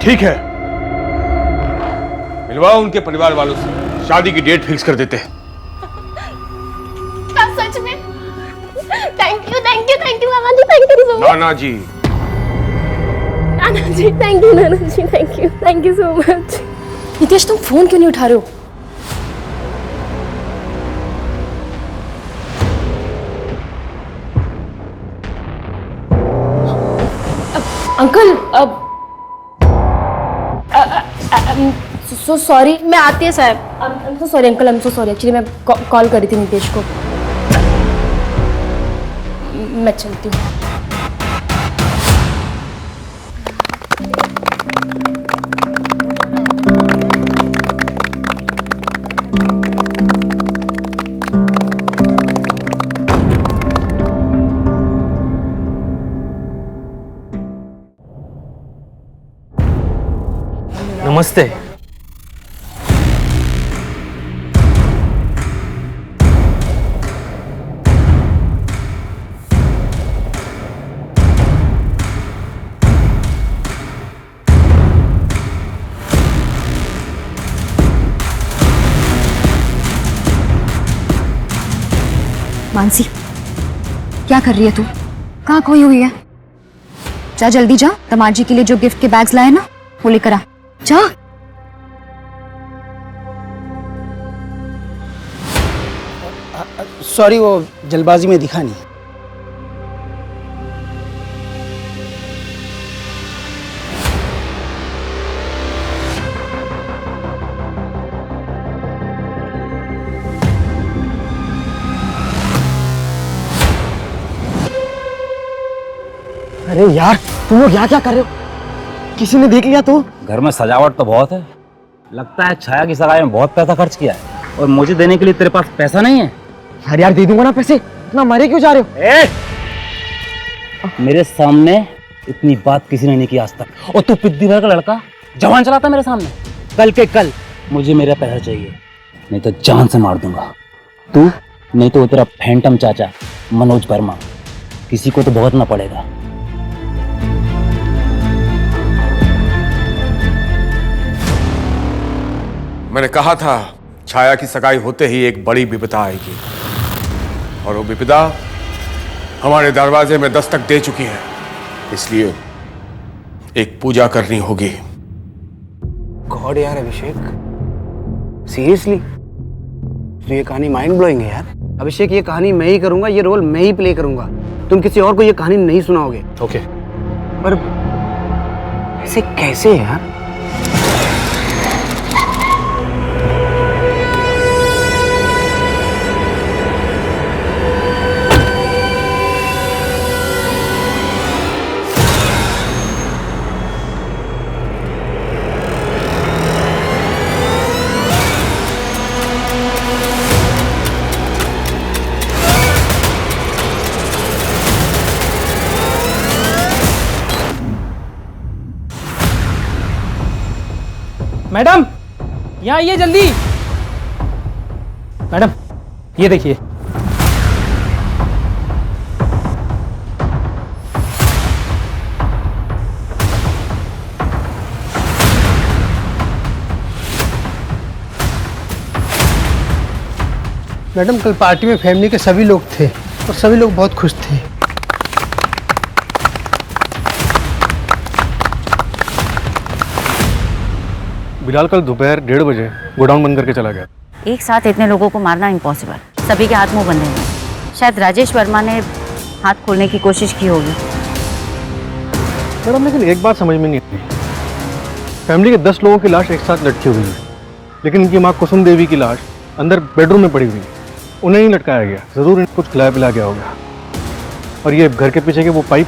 Speaker 9: ठीक है, मिलवाओ उनके परिवार वालों से, शादी की डेट फिक्स कर देते हैं।
Speaker 3: सच में? थैंक यू मामा जी, थैंक यू सो मच।
Speaker 9: नाना जी,
Speaker 3: नाना जी थैंक यू, नाना जी thank you so much. Nitesh तुम फोन क्यों नहीं उठा रहे हो? अंकल अब सो सॉरी, मैं आती है साहब। I am so sorry uncle, I am so sorry. Actually मैं कॉल करी थी नितेश को। मैं चलती हूँ।
Speaker 8: नमस्ते।
Speaker 18: मानसी क्या कर रही है तू? कहाँ खोई हुई है? जा जल्दी जा, दमाद जी के लिए जो गिफ्ट के बैग्स लाए ना वो लेकर आ। जा।
Speaker 4: सॉरी वो जल्दबाजी में दिखा नहीं।
Speaker 17: अरे यार तुम लोग यहाँ क्या कर रहे हो? किसी ने देख लिया तो?
Speaker 19: घर में सजावट तो बहुत है, लगता है छाया की सगाई में बहुत पैसा खर्च किया है, और मुझे देने के लिए तेरे पास पैसा नहीं है।
Speaker 17: अरे यार दे दूंगा ना पैसे, इतना मारे क्यों जा रहे हो?
Speaker 19: मेरे सामने इतनी बात किसी ने नहीं की आज तक, और तू पिद्दी भर का लड़का जवान चलाता मेरे सामने। कल के कल मुझे मेरा पैसा चाहिए, नहीं तो जान से मार दूंगा। तू नहीं तो वो तेरा फैंटम चाचा मनोज वर्मा, किसी को तो भुगतना पड़ेगा।
Speaker 9: मैंने कहा था छाया की सगाई होते ही एक बड़ी विपदा आएगी, और वो विपदा हमारे दरवाजे में दस्तक दे चुकी है। इसलिए एक पूजा करनी होगी।
Speaker 4: गॉड यार अभिषेक, सीरियसली तो ये कहानी माइंड ब्लोइंग है यार। अभिषेक ये कहानी मैं ही करूंगा, ये रोल मैं ही प्ले करूंगा, तुम किसी और को ये कहानी नहीं सुनाओगे।
Speaker 9: ओके।
Speaker 4: पर ऐसे कैसे यार?
Speaker 8: मैडम यहाँ आइए जल्दी। मैडम ये देखिए।
Speaker 20: मैडम कल पार्टी में फैमिली के सभी लोग थे और सभी लोग बहुत खुश थे।
Speaker 11: बिलाल कल दोपहर 1:30 बजे गोडाउन बंद करके चला गया।
Speaker 14: एक साथ इतने लोगों को मारना इम्पॉसिबल। सभी के हाथ मुंह बंधे हैं। शायद राजेश वर्मा ने हाथ खोलने की कोशिश की होगी।
Speaker 11: मैडम लेकिन एक बात समझ में नहीं आती, फैमिली के 10 लोगों की लाश एक साथ लटकी हुई है, लेकिन इनकी माँ कुसुम देवी की लाश अंदर बेडरूम में पड़ी हुई है। उन्हें ही लटकाया गया, जरूर इनको कुछ खिलाया पिलाया गया होगा। और ये घर के पीछे के वो पाइप,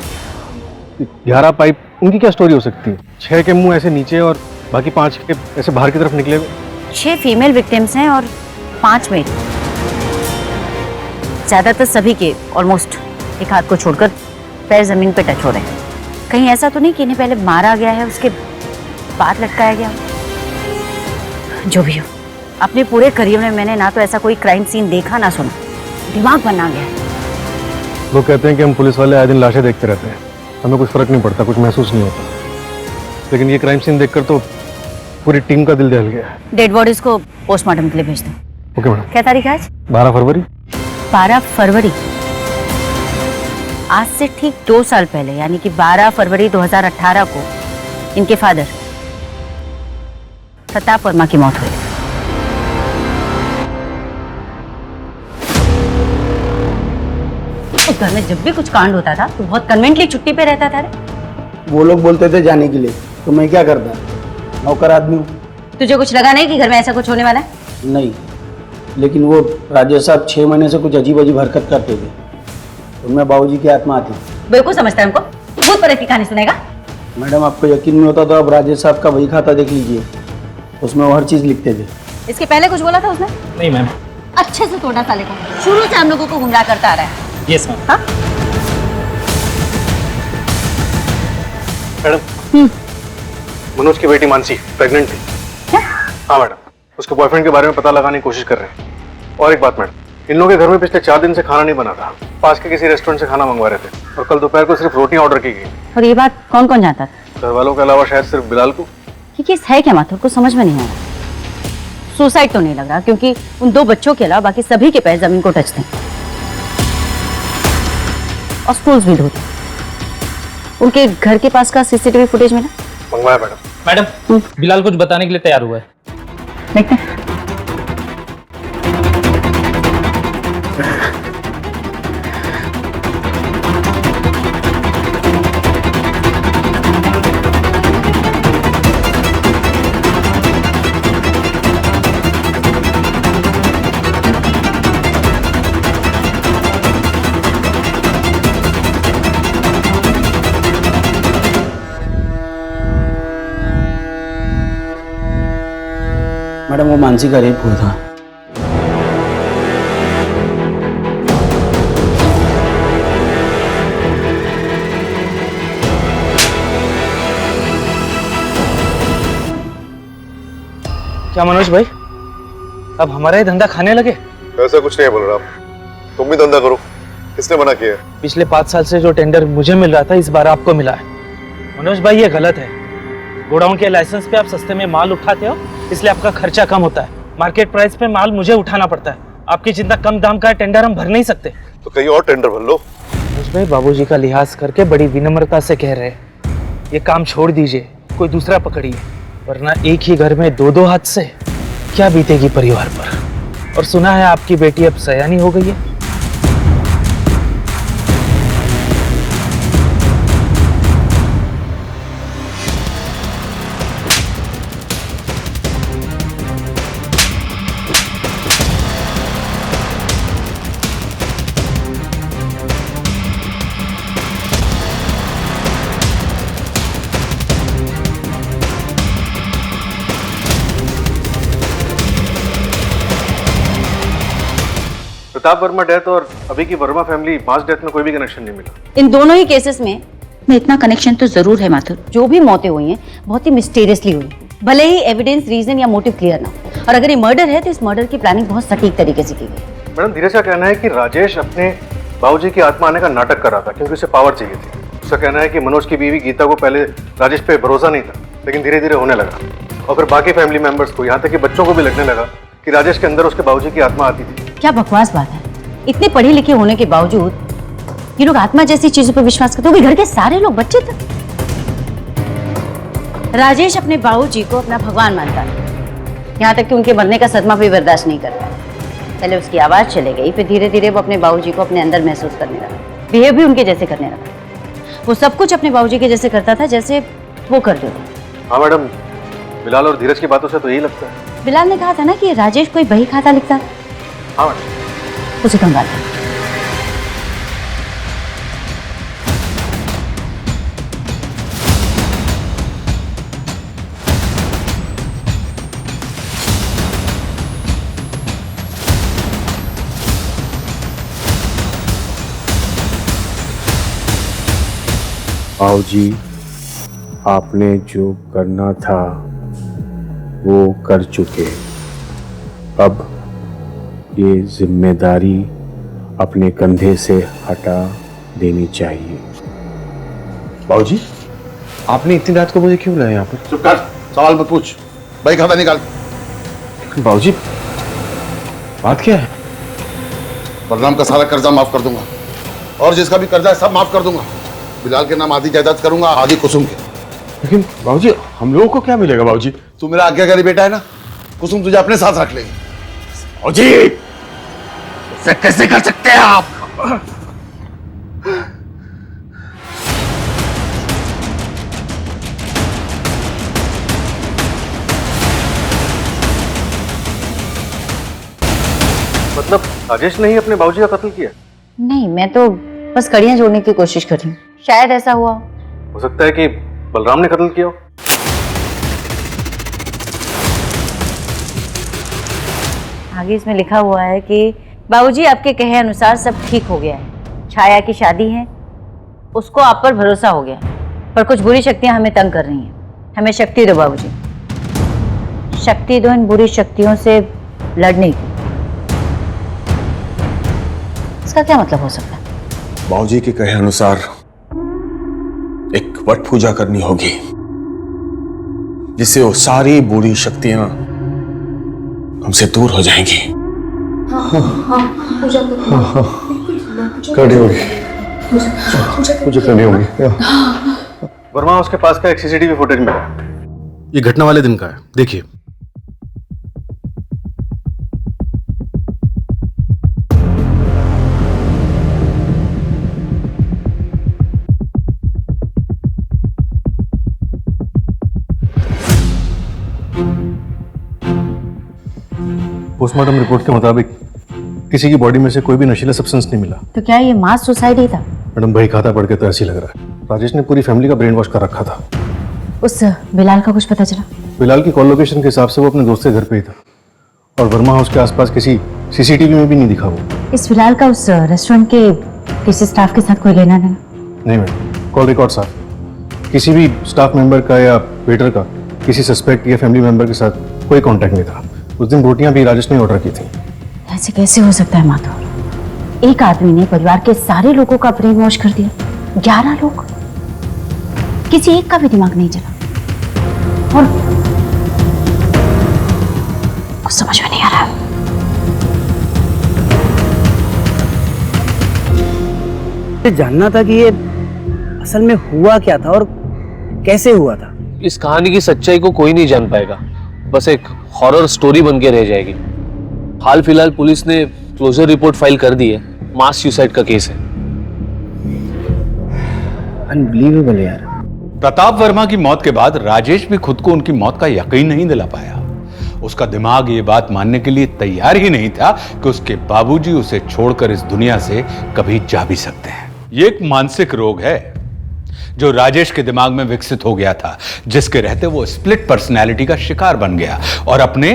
Speaker 11: 11 पाइप, उनकी क्या स्टोरी हो सकती है? 6 के मुंह ऐसे नीचे और बाकी 5 के ऐसे बाहर की तरफ निकले हुए।
Speaker 14: 6 फीमेल विक्टिम्स हैं और 5 मेल। ज्यादातर सभी के ऑलमोस्ट एक हाथ को छोड़कर पैर जमीन पे टच हो रहे हैं। कहीं ऐसा तो नहीं कि इन्हें पहले मारा गया है उसके बाद लटकाया गया? जो भी हो, अपने पूरे करियर में मैंने ना तो ऐसा कोई क्राइम सीन देखा ना सुना। दिमाग बना गया है।
Speaker 11: लोग कहते हैं कि हम पुलिस वाले आए दिन लाशें देखते रहते हैं, हमें कुछ फर्क नहीं पड़ता, कुछ महसूस नहीं होता, लेकिन ये क्राइम सीन देखकर तो पूरी टीम का दिल दहल गया है।
Speaker 14: डेड बॉडीज को पोस्टमार्टम के लिए भेज दो।
Speaker 11: Okay madam.
Speaker 14: क्या तारीख है आज?
Speaker 11: 12 फरवरी।
Speaker 14: 12 फरवरी। आज से ठीक 2 साल पहले यानी कि 12 फरवरी 2018 को इनके फादर प्रताप वर्मा की मौत हुई। उस घर में जब भी कुछ कांड होता था तो बहुत कन्वेंटली छुट्टी पे रहता था रे।
Speaker 4: वो लोग बोलते थे जाने के लिए, तो मैं क्या करता, नौकर आदमी हूँ।
Speaker 14: तुझे कुछ लगा नहीं कि घर में ऐसा कुछ होने वाला है?
Speaker 4: नहीं, लेकिन वो राजेश साहब 6 महीने से कुछ अजीब अजीब हरकत करते थे, उनमें बाबूजी की आत्मा आती।
Speaker 14: बिल्कुल समझता है उनको। भूत प्रेत की कहानी सुनेगा?
Speaker 4: मैडम आपको यकीन नहीं होता तो आप राजेश साहब का वही खाता देख लीजिए, उसमें वो हर चीज लिखते थे।
Speaker 14: इसके पहले कुछ बोला था उसने?
Speaker 8: नहीं मैम।
Speaker 14: अच्छे से तोड़ा साले को। शुरू से हम लोगों को गुमराह करता आ रहा है।
Speaker 8: Yes ma'am.
Speaker 14: हाँ?
Speaker 11: मैडम, मनोज की बेटी मानसी प्रेग्नेंट थी।
Speaker 14: क्या?
Speaker 11: हाँ मैडम, उसके बॉयफ्रेंड के बारे में पता लगाने की कोशिश कर रहे हैं। और एक बात मैडम, इन लोगों के घर में पिछले 4 दिन से खाना नहीं बना था, पास के किसी रेस्टोरेंट से खाना मंगवा रहे थे और कल दोपहर को सिर्फ रोटियां ऑर्डर की गई।
Speaker 14: और ये बात कौन कौन जानता था?
Speaker 11: घर वालों के अलावा शायद सिर्फ बिलाल को।
Speaker 14: ये केस है क्या माथुर? को समझ में नहीं आ रहा। सुसाइड तो नहीं लग रहा क्योंकि उन 2 बच्चों के अलावा बाकी सभी के पैर जमीन को टच थे और स्टूल्स भी धोते। उनके घर के पास का सीसीटीवी फुटेज मिला?
Speaker 11: मंगवाया मैडम।
Speaker 8: मैडम, बिलाल कुछ बताने के लिए तैयार हुआ है।
Speaker 14: देखते हैं।
Speaker 4: मैडम वो मानसी का रेप हुआ था।
Speaker 8: क्या मनोज भाई, अब हमारा ये धंधा खाने लगे?
Speaker 13: ऐसा कुछ नहीं है बलराम, तुम भी धंधा करो। किसने मना किया है?
Speaker 8: पिछले 5 साल से जो टेंडर मुझे मिल रहा था इस बार आपको मिला है। मनोज भाई ये गलत है। गोडाउन के लाइसेंस पे आप सस्ते में माल उठाते हो, इसलिए आपका खर्चा कम होता है। मार्केट प्राइस पे माल मुझे उठाना पड़ता है। आपकी जितना कम दाम का टेंडर हम भर नहीं सकते।
Speaker 13: तो कहीं और टेंडर भर लो।
Speaker 8: मनोज भाई बाबूजी का लिहाज करके बड़ी विनम्रता से कह रहे हैं, ये काम छोड़ दीजिए, कोई दूसरा पकड़िए, वरना एक ही घर में 2-2 हाथ से क्या बीतेगी परिवार पर। और सुना है आपकी बेटी अब सयानी हो गई है।
Speaker 11: प्रताप वर्मा डेथ और अभी की वर्मा फैमिली मास डेथ में कोई भी कनेक्शन नहीं मिला।
Speaker 14: इन दोनों ही केसेस में इतना कनेक्शन तो जरूर है माथुर। जो भी मौतें हुई हैं बहुत ही मिस्टीरियसली हुई, भले ही एविडेंस, रीजन या मोटिव क्लियर ना हो। और अगर ये मर्डर है तो इस मर्डर की प्लानिंग बहुत सटीक तरीके से की गई।
Speaker 11: मैडम धीरज का कहना है कि राजेश अपने बाबूजी की आत्मा आने का नाटक कर रहा था क्योंकि उसे पावर चाहिए थी। उसका कहना है कि मनोज की बीवी गीता को पहले राजेश पे भरोसा नहीं था, लेकिन धीरे धीरे होने लगा, और फिर बाकी फैमिली मेंबर्स को, यहाँ तक कि बच्चों को भी लगने लगा कि राजेश के अंदर उसके बाबूजी की आत्मा आती थी।
Speaker 14: क्या बकवास बात है, इतने पढ़े लिखे होने के बावजूद ये लोग आत्मा जैसी चीजों पर विश्वास करते, वो भी घर के सारे लोग, बच्चे तक। राजेश अपने बाबूजी को अपना भगवान मानता है, यहाँ तक कि उनके मरने का सदमा भी बर्दाश्त नहीं करता। पहले उसकी आवाज चले गई, फिर धीरे धीरे वो अपने बाबूजी को अपने अंदर महसूस करने लगा, बिहेव भी उनके जैसे करने लगा। वो सब कुछ अपने बाबूजी के जैसे करता था जैसे वो करते थे।
Speaker 11: हाँ मैडम, बिलाल और धीरज की बातों से तो यही लगता है।
Speaker 14: बिलाल ने कहा था ना कि राजेश कोई बही खाता लिखता था।
Speaker 11: हाँ मैडम।
Speaker 14: उसे कम बात है।
Speaker 9: बाबूजी, आपने जो करना था वो कर चुके। अब ये जिम्मेदारी अपने कंधे से हटा देनी चाहिए।
Speaker 11: बाबूजी, आपने इतनी रात को मुझे क्यों लाया यहाँ पर?
Speaker 2: चुप कर, सवाल मत पूछ, भाई खाता निकाल।
Speaker 11: बाबूजी, बात क्या है?
Speaker 2: बलराम का सारा कर्जा माफ कर दूंगा, और जिसका भी कर्जा है सब माफ कर दूंगा। बिलाल के नाम आधी जायदाद करूंगा, आधी कुसुम के।
Speaker 11: लेकिन बाबूजी, हम लोगों को क्या मिलेगा? बाबूजी,
Speaker 2: तू मेरा आज्ञाकारी बेटा है ना, कुसुम तुझे अपने साथ रख लेगी।
Speaker 11: बाबूजी, ऐसे कैसे कर सकते हैं आप? मतलब राजेश ने ही अपने बाबूजी का कत्ल किया?
Speaker 14: नहीं, मैं तो बस कड़ियां जोड़ने की कोशिश कर रही हूँ, शायद ऐसा हुआ
Speaker 11: हो सकता है कि बलराम ने कत्ल किया हो।
Speaker 14: आगे इसमें लिखा हुआ है कि बाबूजी आपके कहे अनुसार सब ठीक हो गया है, छाया की शादी है, उसको आप पर भरोसा हो गया, पर कुछ बुरी शक्तियां हमें तंग कर रही हैं। हमें शक्ति दो बाबूजी, शक्ति दो इन बुरी शक्तियों से लड़ने की। इसका क्या मतलब हो सकता है?
Speaker 9: बाबूजी के कहे अनुसार एक वट पूजा करनी होगी, जिससे वो सारी बुरी शक्तियां हमसे दूर हो जाएंगी।
Speaker 12: पूजा
Speaker 11: करनी होगी, पूजा करनी होगी। वर्मा, उसके पास का एक सीसीटीवी फुटेज मिला, ये घटना वाले दिन का है, देखिए। पोस्टमार्टम रिपोर्ट के मुताबिक किसी की बॉडी में से कोई भी नशीला सब्सटेंस नहीं मिला।
Speaker 14: तो क्या ये मास सुसाइड ही था?
Speaker 11: मैडम, भाई खाता पढ़ के तो ऐसे ही लग रहा है। राजेश ने पूरी फैमिली का ब्रेन वॉश कर रखा था।
Speaker 14: उस बिलाल का कुछ पता चला?
Speaker 11: बिलाल की कॉल लोकेशन के हिसाब से वो अपने दोस्त के घर पे ही था, और वर्मा हाउस के आसपास किसी सीसीटीवी में भी नहीं दिखा वो।
Speaker 14: इस बिलाल का उस रेस्टोरेंट के किसी स्टाफ के साथ कोई लेना देना?
Speaker 11: नहीं मैडम, कॉल रिकॉर्ड साफ। किसी भी स्टाफ मेंबर का या वेटर का किसी सस्पेक्ट या फैमिली मेंबर के साथ कोई कॉन्टैक्ट नहीं था। उस दिन रोटियां भी राजेश ने ऑर्डर की थी।
Speaker 14: ऐसे कैसे हो सकता है माधव? एक आदमी ने परिवार के सारे लोगों का ब्रेन वॉश कर दिया, 11 लोग, किसी एक का भी दिमाग नहीं चला, और कुछ समझ में नहीं आ रहा।
Speaker 4: जानना था कि ये असल में हुआ क्या था और कैसे हुआ था।
Speaker 6: इस कहानी की सच्चाई को कोई नहीं जान पाएगा, बस एक हॉरर स्टोरी बन के रह जाएगी। हाल फिलहाल पुलिस ने क्लोजर रिपोर्ट फाइल कर दी है, मास सुसाइड का केस है।
Speaker 4: अनबिलीवेबल यार।
Speaker 7: प्रताप वर्मा की मौत के बाद राजेश भी खुद को उनकी मौत का यकीन नहीं दिला पाया। उसका दिमाग ये बात मानने के लिए तैयार ही नहीं था कि उसके बाबूजी उसे छोड़कर इस दुनिया से कभी जा भी सकते हैं। ये एक मानसिक रोग है जो राजेश के दिमाग में विकसित हो गया था, जिसके रहते वो स्प्लिट पर्सनैलिटी का शिकार बन गया और अपने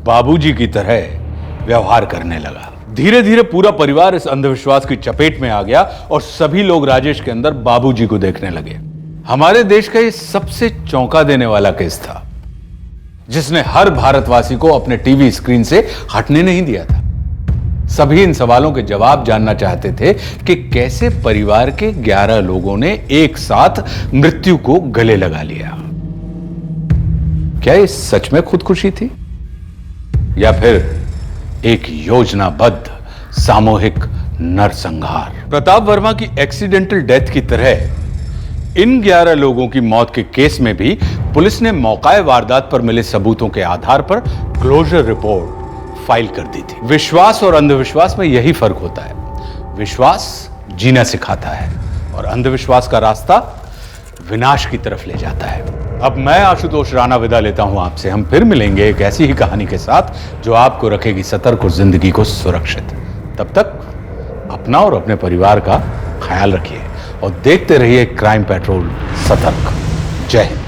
Speaker 7: बाबूजी की तरह व्यवहार करने लगा। धीरे धीरे पूरा परिवार इस अंधविश्वास की चपेट में आ गया और सभी लोग राजेश के अंदर बाबूजी को देखने लगे। हमारे देश का ये सबसे चौंका देने वाला केस था, जिसने हर भारतवासी को अपने टीवी स्क्रीन से हटने नहीं दिया था। सभी इन सवालों के जवाब जानना चाहते थे कि कैसे परिवार के 11 लोगों ने एक साथ मृत्यु को गले लगा लिया। क्या ये सच में खुदकुशी थी या फिर एक योजनाबद्ध सामूहिक नरसंहार? प्रताप वर्मा की एक्सीडेंटल डेथ की तरह इन 11 लोगों की मौत के केस में भी पुलिस ने मौकाए वारदात पर मिले सबूतों के आधार पर क्लोजर रिपोर्ट फाइल कर दी थी। विश्वास और अंधविश्वास में यही फर्क होता है। विश्वास जीना सिखाता है और अंधविश्वास का रास्ता विनाश की तरफ ले जाता है। अब मैं आशुतोष राणा विदा लेता हूं आपसे। हम फिर मिलेंगे एक ऐसी ही कहानी के साथ जो आपको रखेगी सतर्क और जिंदगी को सुरक्षित। तब तक अपना और अपने परिवार का ख्याल रखिए और देखते रहिए क्राइम पेट्रोल सतर्क। जय हिंद।